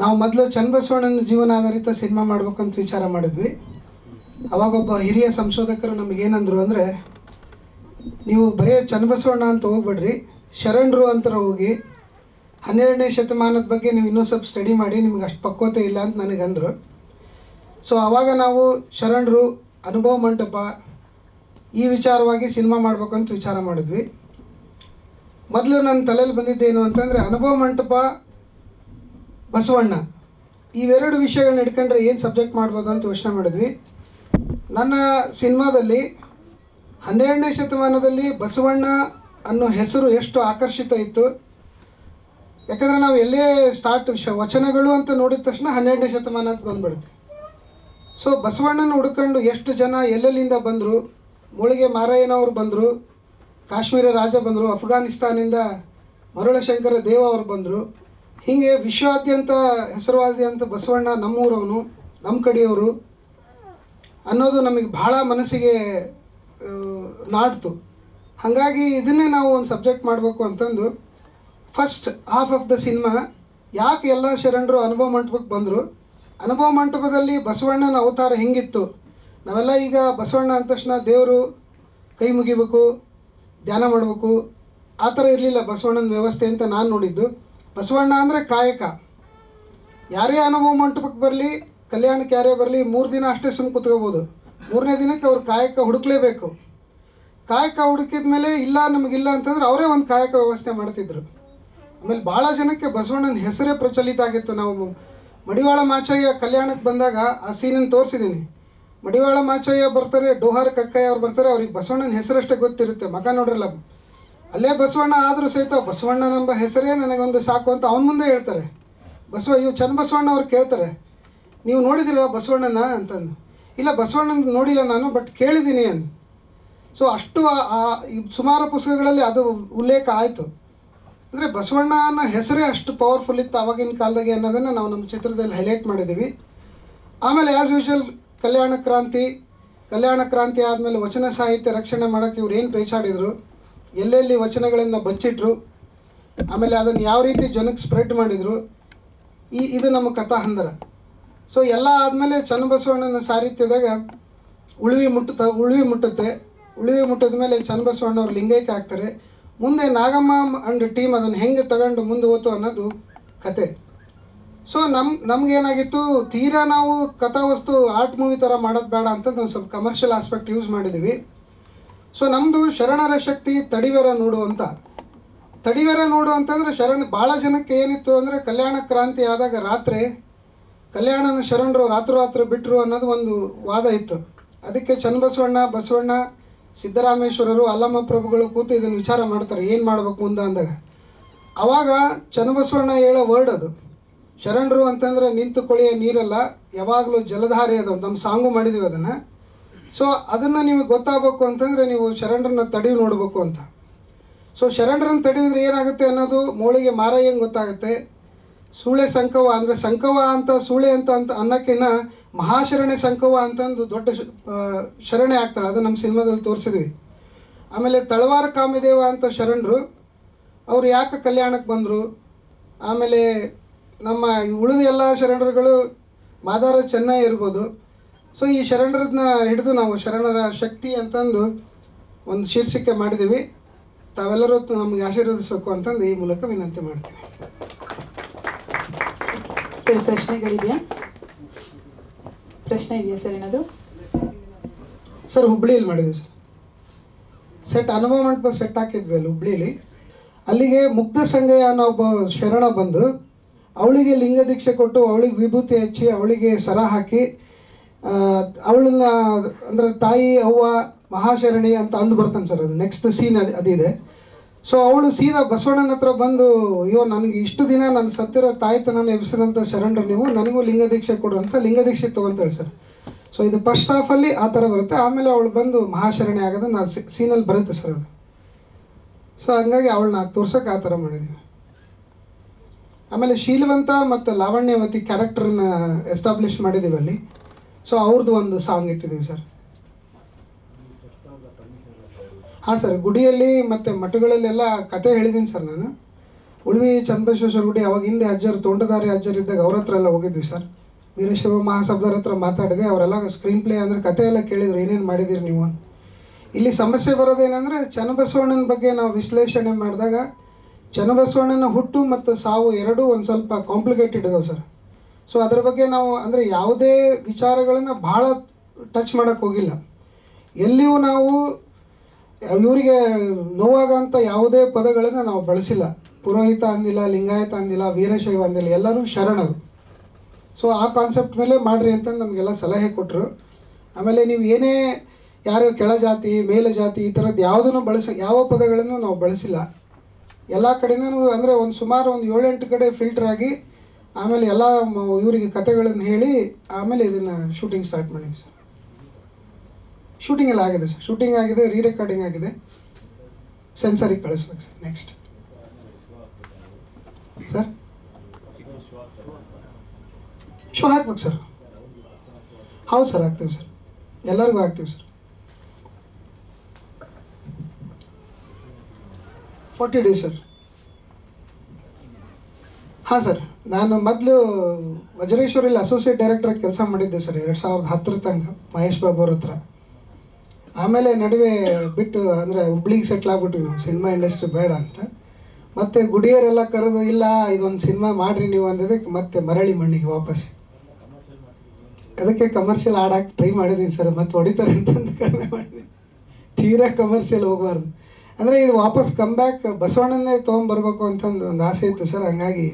ನಾವು ಮೊದಲು ಚನ್ನಬಸವಣ್ಣನ ಜೀವನ ಆಧಾರಿತ ಸಿನಿಮಾ ಮಾಡ್ಬೇಕಂತ ವಿಚಾರ ಮಾಡಿದ್ವಿ. ಅವಾಗೊಬ್ಬ ಹಿರಿಯ ಸಂಶೋಧಕರು ನಮಗೇನಂದ್ರು ಅಂದರೆ, ನೀವು ಬರೀ ಚನ್ನಬಸವಣ್ಣ ಅಂತ ಹೋಗ್ಬೇಡ್ರಿ, ಶರಣರು ಅಂತರ ಹೋಗಿ 12ನೇ ಶತಮಾನದ ಬಗ್ಗೆ ನೀವು ಇನ್ನೂ ಸ್ವಲ್ಪ ಸ್ಟಡಿ ಮಾಡಿ, ನಿಮ್ಗೆ ಅಷ್ಟು ಪಕ್ವತೆ ಇಲ್ಲ ಅಂತ ನನಗಂದರು. ಸೊ ಆವಾಗ ನಾವು ಶರಣರು, ಅನುಭವ ಮಂಟಪ ಈ ವಿಚಾರವಾಗಿ ಸಿನಿಮಾ ಮಾಡ್ಬೇಕಂತ ವಿಚಾರ ಮಾಡಿದ್ವಿ. ಮೊದಲು ನನ್ನ ತಲೆಯಲ್ಲಿ ಬಂದಿದ್ದೇನು ಅಂತಂದರೆ, ಅನುಭವ ಮಂಟಪ, ಬಸವಣ್ಣ ಇವೆರಡು ವಿಷಯಗಳನ್ನ ಇಟ್ಕೊಂಡ್ರೆ ಏನು ಸಬ್ಜೆಕ್ಟ್ ಮಾಡ್ಬೋದು ಅಂತ ಯೋಚನೆ ಮಾಡಿದ್ವಿ. ನನ್ನ ಸಿನಿಮಾದಲ್ಲಿ 12ನೇ ಶತಮಾನದಲ್ಲಿ ಬಸವಣ್ಣ ಅನ್ನೋ ಹೆಸರು ಎಷ್ಟು ಆಕರ್ಷಿತ ಇತ್ತು. ಯಾಕಂದರೆ ನಾವು ಎಲ್ಲೇ ವಚನಗಳು ಅಂತ ನೋಡಿದ ತಕ್ಷಣ 12ನೇ ಶತಮಾನ ಅಂತ ಬಂದುಬಿಡುತ್ತೆ. ಸೊ ಬಸವಣ್ಣನ ಹುಡ್ಕೊಂಡು ಎಷ್ಟು ಜನ ಎಲ್ಲೆಲ್ಲಿಂದ ಬಂದರು. ಮೂಳಿಗೆ ಮಾರಯ್ಯನವರು ಬಂದರು, ಕಾಶ್ಮೀರ ರಾಜ ಬಂದರು, ಅಫ್ಘಾನಿಸ್ತಾನಿಂದ ಮರುಳಶಂಕರ ದೇವ ಅವರು ಬಂದರು. ಹೀಗೆ ವಿಶ್ವಾದ್ಯಂತ ಹೆಸರುವಾಸಿಯಂತ ಬಸವಣ್ಣ ನಮ್ಮೂರವನು, ನಮ್ಮ ಕಡೆಯವರು ಅನ್ನೋದು ನಮಗೆ ಭಾಳ ಮನಸ್ಸಿಗೆ ನಾಡ್ತು. ಹಾಗಾಗಿ ಇದನ್ನೇ ನಾವು ಒಂದು ಸಬ್ಜೆಕ್ಟ್ ಮಾಡಬೇಕು ಅಂತಂದು first half of the cinema ಯಾಕೆ ಎಲ್ಲ ಶರಣರು ಅನುಭವ ಮಂಟಪಕ್ಕೆ ಬಂದರು, ಅನುಭವ ಮಂಟಪದಲ್ಲಿ ಬಸವಣ್ಣನ ಅವತಾರ ಹೆಂಗಿತ್ತು. ನಾವೆಲ್ಲ ಈಗ ಬಸವಣ್ಣ ಅಂದ ತಕ್ಷಣ ದೇವರು ಕೈ ಮುಗಿಬೇಕು, ಧ್ಯಾನ ಮಾಡಬೇಕು, ಆ ಥರ ಇರಲಿಲ್ಲ ಬಸವಣ್ಣನ ವ್ಯವಸ್ಥೆ ಅಂತ ನಾನು ನೋಡಿದ್ದು. ಬಸವಣ್ಣ ಅಂದರೆ ಕಾಯಕ. ಯಾರೇ ಅನುಭವ ಮಂಟಪಕ್ಕೆ ಬರಲಿ, ಕಲ್ಯಾಣಕ್ಕೆ ಯಾರೇ ಬರಲಿ, 3 ದಿನ ಅಷ್ಟೇ ಸುಮ್ಮನೆ ಕೂತ್ಕೋಬೋದು. 3ನೇ ದಿನಕ್ಕೆ ಅವ್ರು ಕಾಯಕ ಹುಡುಕ್ಲೇಬೇಕು. ಕಾಯಕ ಹುಡುಕಿದ ಮೇಲೆ ಇಲ್ಲ ನಮಗಿಲ್ಲ ಅಂತಂದ್ರೆ ಅವರೇ ಒಂದು ಕಾಯಕ ವ್ಯವಸ್ಥೆ ಮಾಡ್ತಿದ್ರು. ಆಮೇಲೆ ಭಾಳ ಜನಕ್ಕೆ ಬಸವಣ್ಣನ ಹೆಸರೇ ಪ್ರಚಲಿತ ಆಗಿತ್ತು. ನಾವು ಮಡಿವಾಳ ಮಾಚಯ್ಯ ಕಲ್ಯಾಣಕ್ಕೆ ಬಂದಾಗ ಆ ಸೀನನ್ನು ತೋರಿಸಿದ್ದೀನಿ. ಮಡಿವಾಳ ಮಾಚಯ್ಯ ಬರ್ತಾರೆ, ಡೋಹಾರ್ ಕಕ್ಕಯ್ಯ ಅವ್ರು ಬರ್ತಾರೆ, ಅವ್ರಿಗೆ ಬಸವಣ್ಣನ ಹೆಸರಷ್ಟೇ ಗೊತ್ತಿರುತ್ತೆ, ಮಗ ನೋಡ್ರಲ್ಲ. ಅಲ್ಲೇ ಬಸವಣ್ಣ ಆದರೂ ಸಹಿತ ಬಸವಣ್ಣನೆಂಬ ಹೆಸರೇ ನನಗೊಂದು ಸಾಕು ಅಂತ ಅವನ ಮುಂದೆ ಹೇಳ್ತಾರೆ. ಇವು ಚನ್ನಬಸವಣ್ಣ ಅವ್ರು ಕೇಳ್ತಾರೆ, ನೀವು ನೋಡಿದಿರ ಬಸವಣ್ಣನ ಅಂತಂದು. ಇಲ್ಲ ಬಸವಣ್ಣನ ನೋಡಿಲ್ಲ ನಾನು, ಬಟ್ ಕೇಳಿದ್ದೀನಿ ಅಂದು. ಸೊ ಅಷ್ಟು ಸುಮಾರು ಪುಸ್ತಕಗಳಲ್ಲಿ ಅದು ಉಲ್ಲೇಖ ಆಯಿತು. ಅಂದರೆ ಬಸವಣ್ಣನ ಹೆಸರೇ ಅಷ್ಟು ಪವರ್ಫುಲ್ ಇತ್ತು ಆವಾಗಿನ ಕಾಲದಾಗೆ ಅನ್ನೋದನ್ನು ನಾವು ನಮ್ಮ ಚಿತ್ರದಲ್ಲಿ ಹೈಲೈಟ್ ಮಾಡಿದ್ದೀವಿ. ಆಮೇಲೆ ಆ್ಯಸ್ ಯೂಶುವಲ್ ಕಲ್ಯಾಣ ಕ್ರಾಂತಿ ಆದಮೇಲೆ ವಚನ ಸಾಹಿತ್ಯ ರಕ್ಷಣೆ ಮಾಡೋಕ್ಕೆ ಇವ್ರು ಏನು ಪೇಚಾಡಿದರು, ಎಲ್ಲೆಲ್ಲಿ ವಚನಗಳನ್ನು ಬಚ್ಚಿಟ್ರು, ಆಮೇಲೆ ಅದನ್ನು ಯಾವ ರೀತಿ ಜನಕ್ಕೆ ಸ್ಪ್ರೆಡ್ ಮಾಡಿದರು, ಇದು ನಮ್ಮ ಕಥಾಹಂದರ. ಸೊ ಎಲ್ಲ ಆದಮೇಲೆ ಚನ್ನಬಸವಣ್ಣನ ಸಾಹಿತ್ಯದಾಗ ಉಳಿವಿ ಮುಟ್ಟುತ್ತೆ. ಉಳಿವಿ ಮುಟ್ಟಿದ ಮೇಲೆ ಚನ್ನಬಸವಣ್ಣವ್ರು ಲಿಂಗೈಕ್ಯ ಆಗ್ತಾರೆ. ಮುಂದೆ ನಾಗಮ್ಮ ಅಂಡ್ ಟೀಮ್ ಅದನ್ನು ಹೆಂಗೆ ತಗೊಂಡು ಮುಂದೆ ಹೋತು ಅನ್ನೋದು ಕತೆ. ಸೊ ನಮಗೇನಾಗಿತ್ತು, ತೀರಾ ನಾವು ಕಥಾವಸ್ತು ಆರ್ಟ್ ಮೂವಿ ಥರ ಮಾಡೋದು ಬೇಡ ಅಂತ ಒಂದು ಸ್ವಲ್ಪ ಕಮರ್ಷಿಯಲ್ ಆಸ್ಪೆಕ್ಟ್ ಯೂಸ್ ಮಾಡಿದ್ದೀವಿ. ಸೊ ನಮ್ಮದು ಶರಣರ ಶಕ್ತಿ ತಡಿವೆರ ನೋಡು ಅಂತ. ತಡಿವೆರ ನೋಡು ಅಂತಂದರೆ ಭಾಳ ಜನಕ್ಕೆ ಏನಿತ್ತು ಅಂದರೆ, ಕಲ್ಯಾಣ ಕ್ರಾಂತಿ ಆದಾಗ ರಾತ್ರಿ ಕಲ್ಯಾಣನ ಶರಣರು ರಾತ್ರಿ ಬಿಟ್ಟರು ಅನ್ನೋದು ಒಂದು ವಾದ ಇತ್ತು. ಅದಕ್ಕೆ ಬಸವಣ್ಣ ಸಿದ್ದರಾಮೇಶ್ವರರು ಅಲ್ಲಮ್ಮ ಪ್ರಭುಗಳು ಕೂತು ಇದನ್ನು ವಿಚಾರ ಮಾಡ್ತಾರೆ, ಏನು ಮಾಡ್ಬೇಕು ಮುಂದೆ ಅಂದಾಗ. ಆವಾಗ ಚನ್ನಬಸವಣ್ಣ ಹೇಳೋ ವರ್ಡ್ ಅದು, ಶರಣರು ಅಂತಂದರೆ ನಿಂತು ಕೊಳೆಯ ನೀರಲ್ಲ, ಯಾವಾಗಲೂ ಜಲಧಾರೆ ಅದು. ನಮ್ಮ ಸಾಂಗು ಮಾಡಿದ್ದೀವಿ ಅದನ್ನು. ಸೊ ಅದನ್ನು ನಿಮಗೆ ಗೊತ್ತಾಗಬೇಕು ಅಂತಂದರೆ ನೀವು ಶರಣರನ್ನ ತಡೆಯು ನೋಡಬೇಕು ಅಂತ. ಸೊ ಶರಣರನ್ನು ತಡೆಯಿದ್ರೆ ಏನಾಗುತ್ತೆ ಅನ್ನೋದು ಮೋಳಿಗೆ ಮಾರಯ್ಯಂಗೆ ಗೊತ್ತಾಗುತ್ತೆ. ಸೂಳೆ ಸಂಕವ ಅಂದರೆ ಸಂಕವ ಅಂತ ಸೂಳೆ ಅಂತ ಅನ್ನೋಕ್ಕಿಂತ ಮಹಾಶರಣೆ ಸಂಕವ ಅಂತಂದು ದೊಡ್ಡ ಶರಣೆ ಆಗ್ತಾಳೆ. ಅದು ನಮ್ಮ ಸಿನಿಮಾದಲ್ಲಿ ತೋರಿಸಿದ್ವಿ. ಆಮೇಲೆ ತಳವಾರ ಕಾಮದೇವ ಅಂತ ಶರಣರು, ಅವರು ಯಾಕೆ ಕಲ್ಯಾಣಕ್ಕೆ ಬಂದರು. ಆಮೇಲೆ ನಮ್ಮ ಉಳಿದ ಎಲ್ಲ ಶರಣರುಗಳು ಮಾದಾರ ಚೆನ್ನೈ ಇರ್ಬೋದು. ಸೊ ಈ ಶರಣರನ್ನ ಹಿಡಿದು ನಾವು ಶರಣರ ಶಕ್ತಿ ಅಂತಂದು ಒಂದು ಶೀರ್ಷಿಕೆ ಮಾಡಿದ್ದೀವಿ. ತಾವೆಲ್ಲರೂ ನಮಗೆ ಆಶೀರ್ವದಿಸಬೇಕು ಅಂತಂದು ಈ ಮೂಲಕ ವಿನಂತಿ ಮಾಡ್ತೀನಿ. ಸರ್ ಪ್ರಶ್ನೆಗಳಿದೆಯಾ? ಪ್ರಶ್ನೆ ಇದೆಯಾ ಸರ್ ಏನಾದರೂ? ಸರ್ ಹುಬ್ಳಿಯಲ್ಲಿ ಮಾಡಿದ್ವಿ ಸರ್. ಅನುಭವ ಮಂಟಪ ಸೆಟ್ ಹಾಕಿದ್ವಿ ಅಲ್ಲಿ ಹುಬ್ಳಿಲಿ. ಅಲ್ಲಿಗೆ ಮುಗ್ಧ ಸಂಗಯ್ಯ ಅನ್ನೋ ಒಬ್ಬ ಶರಣ ಬಂದು ಅವಳಿಗೆ ಲಿಂಗ ದೀಕ್ಷೆ ಕೊಟ್ಟು, ಅವಳಿಗೆ ವಿಭೂತಿ ಹಚ್ಚಿ, ಅವಳಿಗೆ ಸರ ಹಾಕಿ, ಅವಳನ್ನ ಅಂದರೆ ತಾಯಿ ಅವ್ವ ಮಹಾಶರಣಿ ಅಂತ ಅಂದು ಬರ್ತಾನೆ ಸರ್. ಅದು ನೆಕ್ಸ್ಟ್ ಸೀನ್ ಅದಿದೆ. ಸೊ ಅವಳು ಸೀದಾ ಬಸವಣ್ಣನ ಹತ್ರ ಬಂದು, ಅಯ್ಯೋ ನನಗೆ ಇಷ್ಟು ದಿನ ನನ್ನ ಸತ್ತಿರೋ ತಾಯ್ತನನ್ನು ಎಬ್ಸಿದಂಥ ಶರಣರು ನೀವು, ನನಗೂ ಲಿಂಗ ದೀಕ್ಷೆ ಕೊಡು ಅಂತ ಲಿಂಗ ದೀಕ್ಷೆ ತೊಗೊತಾಳೆ ಸರ್. ಸೊ ಇದು ಫಸ್ಟ್ ಹಾಫಲ್ಲಿ ಆ ಥರ ಬರುತ್ತೆ. ಆಮೇಲೆ ಅವಳು ಬಂದು ಮಹಾಶರಣೆ ಆಗೋದು ಸೀನಲ್ಲಿ ಬರುತ್ತೆ ಸರ್ ಅದು. ಸೊ ಹಂಗಾಗಿ ಅವಳನ್ನ ತೋರ್ಸೋಕೆ ಆ ಥರ ಮಾಡಿದ್ದೀವಿ. ಆಮೇಲೆ ಶೀಲವಂತ ಮತ್ತು ಲಾವಣ್ಯವತಿ ಕ್ಯಾರೆಕ್ಟರ್ನ ಎಸ್ಟಾಬ್ಲಿಷ್ ಮಾಡಿದ್ದೀವಿ ಅಲ್ಲಿ. ಸೊ ಅವ್ರದ್ದು ಒಂದು ಸಾಂಗ್ ಇಟ್ಟಿದ್ದೀವಿ ಸರ್. ಹಾಂ ಸರ್, ಗುಡಿಯಲ್ಲಿ ಮತ್ತು ಮಠಗಳಲ್ಲೆಲ್ಲ ಕತೆ ಹೇಳಿದ್ದೀನಿ ಸರ್ ನಾನು. ಉಳ್ವಿ ಚನ್ನಬಸವೇಶ್ವರ ಗುಡಿ ಅವಾಗ ಹಿಂದೆ ಅಜ್ಜರು ತೋಂಟದಾರಿ ಅಜ್ಜರು ಇದ್ದಾಗ ಅವ್ರ ಹತ್ರ ಎಲ್ಲ ಹೋಗಿದ್ವಿ ಸರ್. ವೀರಶೈವ ಮಹಾಸಭ್ದರ ಹತ್ರ ಮಾತಾಡಿದೆ. ಅವರೆಲ್ಲ ಸ್ಕ್ರೀನ್ ಪ್ಲೇ ಅಂದರೆ ಕತೆ ಎಲ್ಲ ಕೇಳಿದ್ರು, ಏನೇನು ಮಾಡಿದ್ದೀರಿ ನೀವು ಅಂತ. ಇಲ್ಲಿ ಸಮಸ್ಯೆ ಬರೋದೇನೆಂದರೆ ಚನ್ನಬಸವಣ್ಣನ ಬಗ್ಗೆ ನಾವು ವಿಶ್ಲೇಷಣೆ ಮಾಡಿದಾಗ ಚನ್ನಬಸವಣ್ಣನ ಹುಟ್ಟು ಮತ್ತು ಸಾವು ಎರಡೂ ಒಂದು ಸ್ವಲ್ಪ ಕಾಂಪ್ಲಿಕೇಟೆಡ್ ಇದಾವೆ ಸರ್. ಸೊ ಅದ್ರ ಬಗ್ಗೆ ನಾವು ಅಂದರೆ ಯಾವುದೇ ವಿಚಾರಗಳನ್ನು ಭಾಳ ಟಚ್ ಮಾಡೋಕ್ಕೆ ಹೋಗಿಲ್ಲ. ಎಲ್ಲಿಯೂ ನಾವು ಇವರಿಗೆ ನೋವಾಗಂಥ ಯಾವುದೇ ಪದಗಳನ್ನು ನಾವು ಬಳಸಿಲ್ಲ. ಪುರೋಹಿತ ಅಂದಿಲ್ಲ, ಲಿಂಗಾಯತ ಅಂದಿಲ್ಲ, ವೀರಶೈವ ಅಂದಿಲ್ಲ, ಎಲ್ಲರೂ ಶರಣರು. ಸೊ ಆ ಕಾನ್ಸೆಪ್ಟ್ ಮೇಲೆ ಮಾಡಿರಿ ಅಂತ ನಮಗೆಲ್ಲ ಸಲಹೆ ಕೊಟ್ಟರು. ಆಮೇಲೆ ನೀವು ಏನೇ ಯಾರು ಕೆಳಜಾತಿ ಮೇಲಜಾತಿ ಈ ಥರದ್ದು ಯಾವುದನ್ನು ಯಾವ ಪದಗಳನ್ನು ನಾವು ಬಳಸಿಲ್ಲ. ಎಲ್ಲ ಕಡೆನೂ ಅಂದರೆ ಸುಮಾರು ಒಂದು 7-8 ಕಡೆ ಫಿಲ್ಟರ್ ಆಗಿ ಆಮೇಲೆ ಎಲ್ಲ ಇವರಿಗೆ ಕತೆಗಳನ್ನು ಹೇಳಿ ಆಮೇಲೆ ಇದನ್ನು ಶೂಟಿಂಗ್ ಸ್ಟಾರ್ಟ್ ಮಾಡಿದ್ವಿ ಸರ್. ಶೂಟಿಂಗ್ ಎಲ್ಲ ಆಗಿದೆ ಸರ್, ಶೂಟಿಂಗ್ ಆಗಿದೆ, ರೀ ರೆಕಾರ್ಡಿಂಗ್ ಆಗಿದೆ, ಸೆನ್ಸರಿಗೆ ಕಳಿಸ್ಬೇಕು ಸರ್. ನೆಕ್ಸ್ಟ್ ಸರ್ ಶೋ ಹಾಕ್ಬೇಕು ಸರ್. ಹೌದು ಸರ್, ಹಾಕ್ತೀವಿ ಸರ್, ಎಲ್ಲರಿಗೂ ಹಾಕ್ತೀವಿ ಸರ್. 40 days sir. ಹಾಂ ಸರ್, ನಾನು ಮೊದಲು ವಜ್ರೇಶ್ವರಲ್ಲಿ ಅಸೋಸಿಯೇಟ್ ಡೈರೆಕ್ಟ್ರಾಗಿ ಕೆಲಸ ಮಾಡಿದ್ದೆ ಸರ್ 2010 ತನಕ ಮಹೇಶ್ ಬಾಬು ಅವ್ರ ಹತ್ರ. ಆಮೇಲೆ ನಡುವೆ ಬಿಟ್ಟು ಅಂದರೆ ಹುಬ್ಳಿಗೆ ಸೆಟ್ಲ್ ಆಗ್ಬಿಟ್ವಿ ನಾವು, ಸಿನಿಮಾ ಇಂಡಸ್ಟ್ರಿ ಬೇಡ ಅಂತ. ಮತ್ತು ಗುಡಿಯರೆಲ್ಲ ಕರೆದು ಇಲ್ಲ ಇದೊಂದು ಸಿನಿಮಾ ಮಾಡಿರಿ ನೀವು ಅಂದಿದ್ದಕ್ಕೆ ಮತ್ತೆ ಮರಳಿ ಮಣ್ಣಿಗೆ ವಾಪಸ್. ಅದಕ್ಕೆ ಕಮರ್ಷಿಯಲ್ ಆಡೋಕ್ಕೆ ಟ್ರೈ ಮಾಡಿದ್ದೀನಿ ಸರ್, ಮತ್ತೆ ಹೊಡಿತಾರೆ ಅಂತಂದು ಕಡಿಮೆ ಮಾಡಿದ್ದೀನಿ. ತೀರಾ ಕಮರ್ಷಿಯಲ್ ಹೋಗಬಾರ್ದು ಅಂದರೆ ಇದು ವಾಪಸ್ ಕಮ್ ಬ್ಯಾಕ್ ಬಸವಣ್ಣನೇ ತೊಗೊಂಬರ್ಬೇಕು ಅಂತಂದು ಒಂದು ಆಸೆ ಇತ್ತು ಸರ್. ಹಂಗಾಗಿ